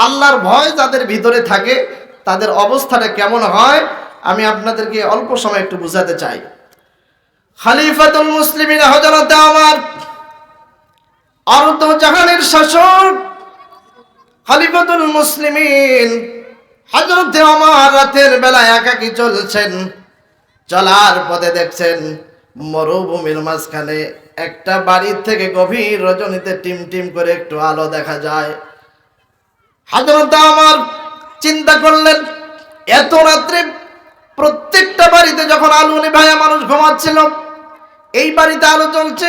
আল্লাহর ভয় যাদের ভিতরে থাকে তাদের অবস্থাটা কেমন হয় আমি আপনাদেরকে অল্প সময় একটু বুঝাতে চাই। খলিফাতুল মুসলিমিন হযরত ওমর আরদ জাহানের শাসক খলিফাতুল মুসলিমিন হযরত ওমর রাতের বেলা একাকী চলছেন, চলার পথে দেখছেন মরুভূমির মাঝখানে একটা বাড়ি থেকে গভীর রজনীতে টিমটিম করে একটু আলো দেখা যায়। হযরত ওমর চিন্তা করলেন, এত রাত্রে প্রত্যেকটা বাড়িতে যখন আলো নিভায়া মানুষ ঘুমাচ্ছিল, এই বাড়িতে আলো জ্বলছে,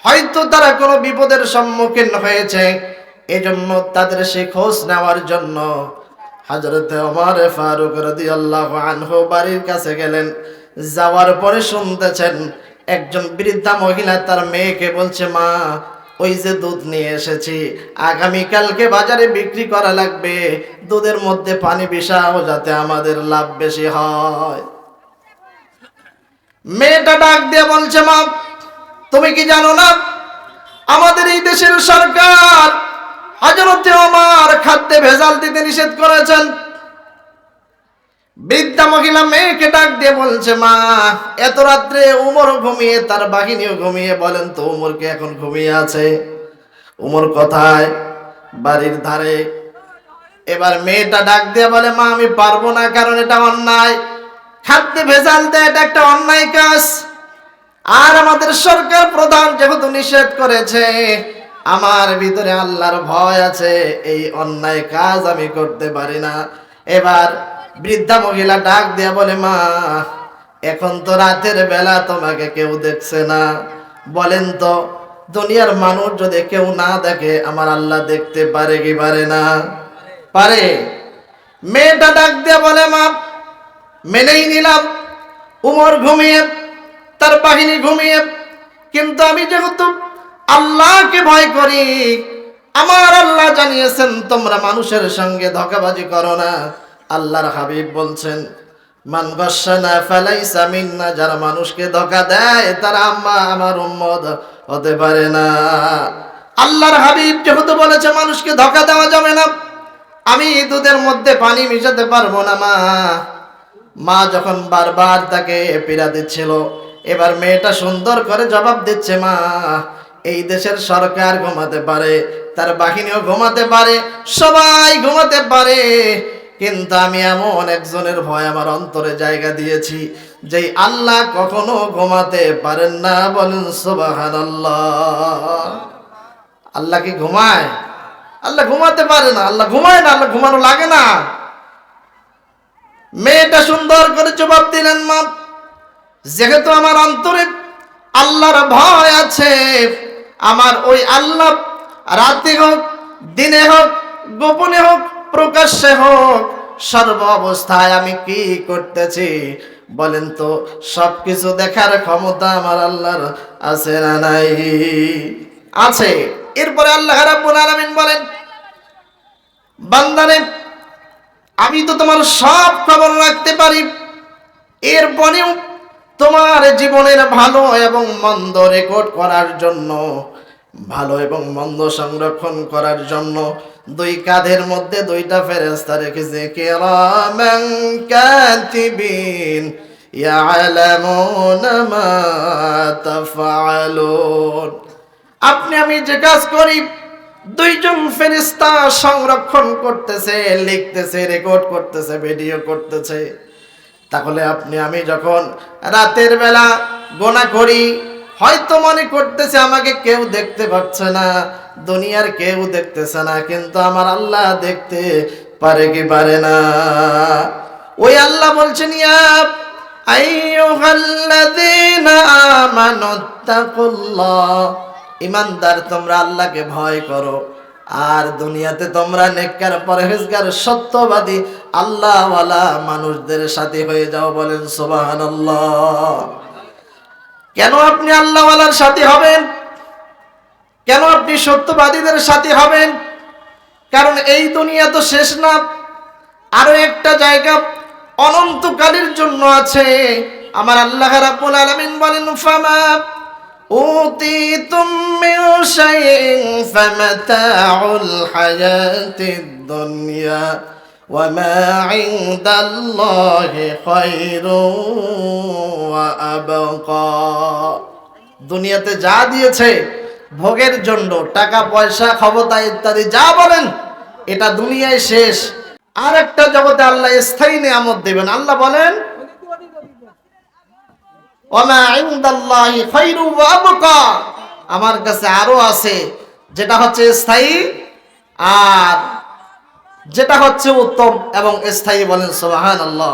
হয়তো তারা কোনো বিপদের সম্মুখীন হয়েছে। এজন্য তাদের সেই খোঁজ নেওয়ার জন্য হযরত ওমর ফারুক রাদিয়াল্লাহু আনহু বাড়ির কাছে গেলেন। যাওয়ার পরে শুনতেছেন একজন বৃদ্ধা মহিলা তার মেয়েকে বলছে, মা ওই যে দুধ নিয়ে এসেছি, আগামীকালকে বাজারে বিক্রি করা লাগবে, দুধের মধ্যে পানি মিশাও যাতে আমাদের লাভ বেশি হয়। মেয়েটা ডাক দিয়ে বলছে, মা তুমি কি জানো না আমাদের এই দেশের সরকার হযরত ওমর খাদ্যে ভেজাল দিতে নিষেধ করেছেন। বৃদ্ধা মহিলা মেয়েকে ডাক দিয়ে বলছে, মা এত রাত্রে ওমর ঘুমিয়ে, তার বাহিনীও ঘুমিয়ে, বলেন তো ওমর কি এখন ঘুমিয়ে আছে? ওমর কোথায়? বাড়ির ধারে। এবার মেয়েটা ডাক দিয়ে বলে, মা আমি পারবো না, কারণ এটা অন্যায়, খাদ্যে ভেজাল দেয় এটা একটা অন্যায় কাজ, আর আমাদের সরকার প্রধান যেহেতু নিষেধ করেছে, আমার ভিতরে আল্লাহর ভয় আছে, এই অন্যায় কাজ আমি করতে পারি না। এবার বৃদ্ধা মহিলা ডাক দিয়া বলে, মা এখন তো রাতের বেলা, তোমাকে কেউ দেখছে না, বলেন তো দুনিয়ার মানুষ যদি কেউ না দেখে আমার আল্লাহ দেখতে পারে কি পারে না? পারে। মেয়েটা ডাক দিয়া বলে, মা মেনেই নিলাম উমর ঘুমিয়ে, তার বাহিনী ঘুমিয়ে, কিন্তু আমি যেহেতু আল্লাহকে ভয় করি, আমার আল্লাহ জানিয়েছেন তোমরা মানুষের সঙ্গে ধোঁকাবাজি করো না। আল্লাহর হাবিব বলছেন, মান গাশশানা ফালাইসা মিন্না, যারা মানুষকে ধোঁকা দেয় তারা আমার উম্মত হতে পারে না। আল্লাহর হাবিব যেহেতু বলেছে মানুষকে ধোঁকা দেওয়া যাবে না, আমি দুধের মধ্যে পানি মিশাতে পারবো না। মা যখন বারবার তাকে পীড়া দিচ্ছিল, এবার মেয়েটা সুন্দর করে জবাব দিচ্ছে, মা এই দেশের সরকার ঘুমাতে পারে, তার বাহিনীও ঘুমাতে পারে, সবাই ঘুমাতে পারে, কিন্তু আমি এমন একজনের ভয় আমার অন্তরে জায়গা দিয়েছি, যেই আল্লাহ কখনো ঘুমাতে পারেন না। বলেন সুবহানাল্লাহ। আল্লাহ কি ঘুমায়? আল্লাহ ঘুমাতে পারে না, আল্লাহ ঘুমায় না, আল্লাহ ঘুমানো লাগে না। মেয়েটা সুন্দর করে জবাব দিলেন, মা যেহেতু আমার অন্তরে আল্লাহর ভয় আছে, আমার ওই আল্লাহ রাতে হোক দিনে হোক গোপনে হোক প্রকাশ্যে হোক সর্ব অবস্থায় আমি কি করতেছি বলেন তো, সবকিছু দেখার ক্ষমতা আমার আল্লাহর আছে না নাই? আছে। এরপরে আল্লাহ রাব্বুল আলামিন বলেন, বান্দারে আমি তো তোমার সব খবর রাখতে পারি, এরপরেও তোমার জীবনের ভালো এবং মন্দ রেকর্ড করার জন্য, ভালো এবং মন্দ সংরক্ষণ করার জন্য দুই কাঁধের মধ্যে দুইটা ফেরেশতা রেখেছে, কিরামান কাতিবিন ইয়ালামুনা মা তাফআলুন। আপনি আমি যে কাজ করি দুইজন ফেরেশতা সংরক্ষণ করতেছে, লিখতেছে, রেকর্ড করতেছে, ভিডিও করতেছে। তাহলে আপনি আমি যখন রাতের বেলা গোনা করি, হয়তো মনে করতেছে আমাকে কেউ দেখতে পাচ্ছে না, দুনিয়ার কেউ দেখতেছে না, কিন্তু আমার আল্লাহ দেখতে পারে কি পারে না? ওই আল্লাহ বলছেন, ইয়া আইয়ুহাল্লাযীনা আমানুত্তাকুল্লাহ, ঈমানদার তোমরা আল্লাহকে ভয় করো, আর দুনিয়াতে তোমরা নেককার পরহেজগার সত্যবাদী আল্লাহওয়ালা মানুষদের সাথে হয়ে যাও। বলেন সুবহানাল্লাহ। কেন আপনি আল্লাহওয়ালার সাথে হবেন? কেন আপনি সত্যবাদীদের সাথে হবেন? কারণ এই দুনিয়া তো শেষ না, আরো একটা জায়গা অনন্তকালের জন্য আছে। আমার আল্লাহ রাব্বুল আলামিন বলেন, ফামা أوتيتم من شيء فمتاع الحياة الدنيا وما عند الله خير وأبقى দুনিয়াতে যা দিয়েছে ভোগের জন্য, টাকা পয়সা ক্ষমতা ইত্যাদি যা বলেন, এটা দুনিয়ায় শেষ। আর একটা জগতে আল্লাহ স্থায়ী নিয়ামত দিবেন। আল্লাহ বলেন ওমা ইনদাল্লাহি খায়রু ওয়া আবকা, আমার কাছে আরো আছে যেটা হচ্ছে স্থায়ী আর যেটা হচ্ছে উত্তম এবং স্থায়ী। বলেন সুবহানাল্লাহ।